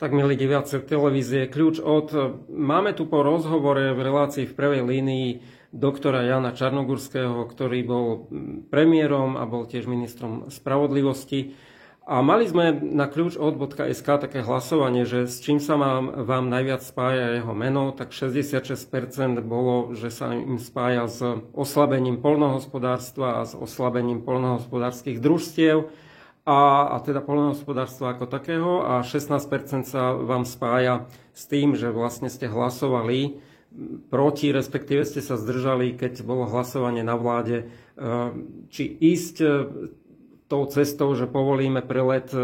Tak, milí diváci televízie Kľúč od. Máme tu po rozhovore v relácii v prvej línii doktora Jana Čarnogurského, ktorý bol premiérom a bol tiež ministrom spravodlivosti. A mali sme na kľúčod.sk také hlasovanie, že s čím sa vám najviac spája jeho meno, tak 66% bolo, že sa im spája s oslabením poľnohospodárstva a s oslabením poľnohospodárskych družstiev. A teda poľnohospodárstva ako takého a 16% sa vám spája s tým, že vlastne ste hlasovali proti, respektíve ste sa zdržali, keď bolo hlasovanie na vláde, či ísť tou cestou, že povolíme prelet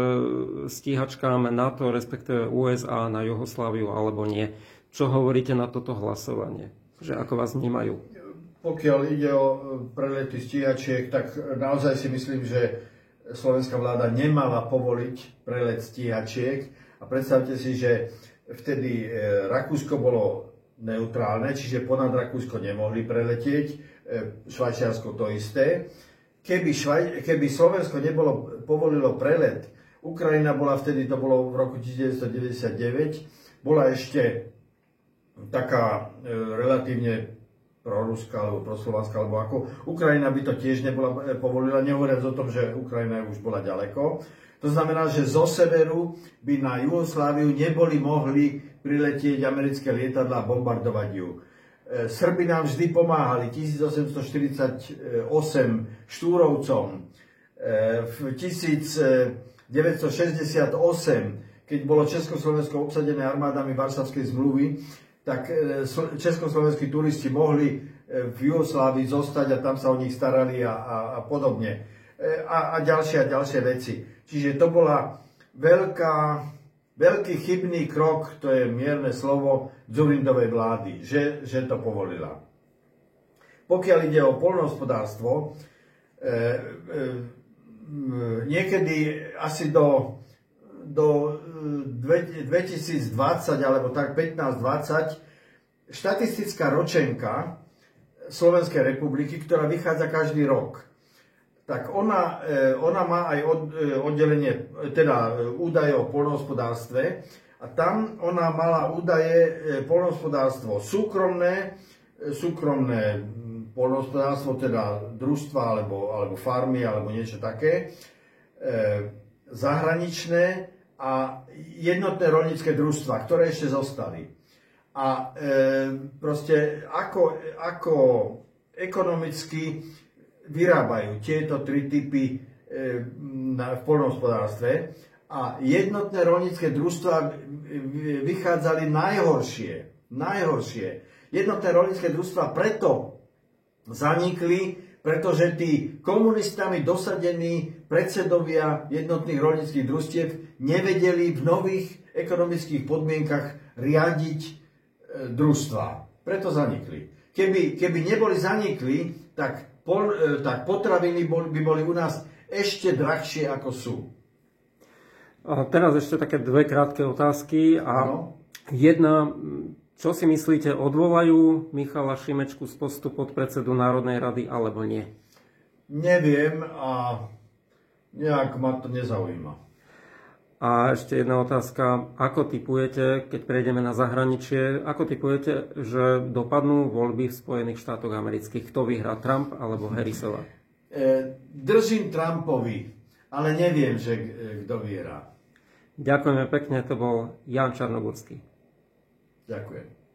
stíhačkám NATO, respektíve USA na Jugosláviu, alebo nie. Čo hovoríte na toto hlasovanie? Že ako vás vnímajú? Pokiaľ ide o prelety stíhačiek, tak naozaj si myslím, že slovenská vláda nemala povoliť prelet stíhačiek a predstavte si, že vtedy Rakúsko bolo neutrálne, čiže ponad Rakúsko nemohli preletieť, Švajčiarsko to isté. Keby Slovensko povolilo prelet, Ukrajina bola vtedy, to bolo v roku 1999, bola ešte taká relatívne proruská alebo proslovanská, alebo ako. Ukrajina by to tiež nebola povolila, nehovoriac o tom, že Ukrajina už bola ďaleko. To znamená, že zo severu by na Jugosláviu neboli mohli priletieť americké lietadlá a bombardovať ju. Srbi nám vždy pomáhali, 1848 Štúrovcom, v 1968, keď bolo Československo obsadené armádami Varšavskej zmluvy, tak československí turisti mohli v Jugoslávii zostať a tam sa o nich starali a podobne. A ďalšie veci. Čiže to bola veľký chybný krok, to je mierne slovo, Dzurindovej vlády, že to povolila. Pokiaľ ide o poľnohospodárstvo, niekedy asi do 2020 alebo tak 15-20 štatistická ročenka Slovenskej republiky, ktorá vychádza každý rok, tak ona má aj oddelenie, teda údaje o poľnohospodárstve a tam ona mala údaje poľnohospodárstvo súkromné poľnohospodárstvo, teda družstva alebo farmy alebo niečo také, zahraničné a jednotné roľnícke družstva, ktoré ešte zostali. A proste ako ekonomicky vyrábajú tieto tri typy v poľnohospodárstve a jednotné roľnícke družstva vychádzali najhoršie. Jednotné roľnícke družstva preto zanikli, pretože tí komunistami dosadení predsedovia jednotných roľníckych družstiev nevedeli v nových ekonomických podmienkach riadiť družstva. Preto zanikli. Keby neboli zanikli, tak potraviny by boli u nás ešte drahšie ako sú. A teraz ešte také dve krátke otázky. Jedna, čo si myslíte, odvolajú Michala Šimečku z postu podpredsedu Národnej rady alebo nie? Neviem a nejak ma to nezaujíma. A ešte jedna otázka. Ako tipujete, keď prejdeme na zahraničie, ako tipujete, že dopadnú voľby v Spojených štátoch amerických? Kto vyhrá, Trump alebo Harrisova? Držím Trumpovi, ale neviem, že kto vyhrá. Ďakujeme pekne, to bol Jan Čarnogurský. Ďakujem.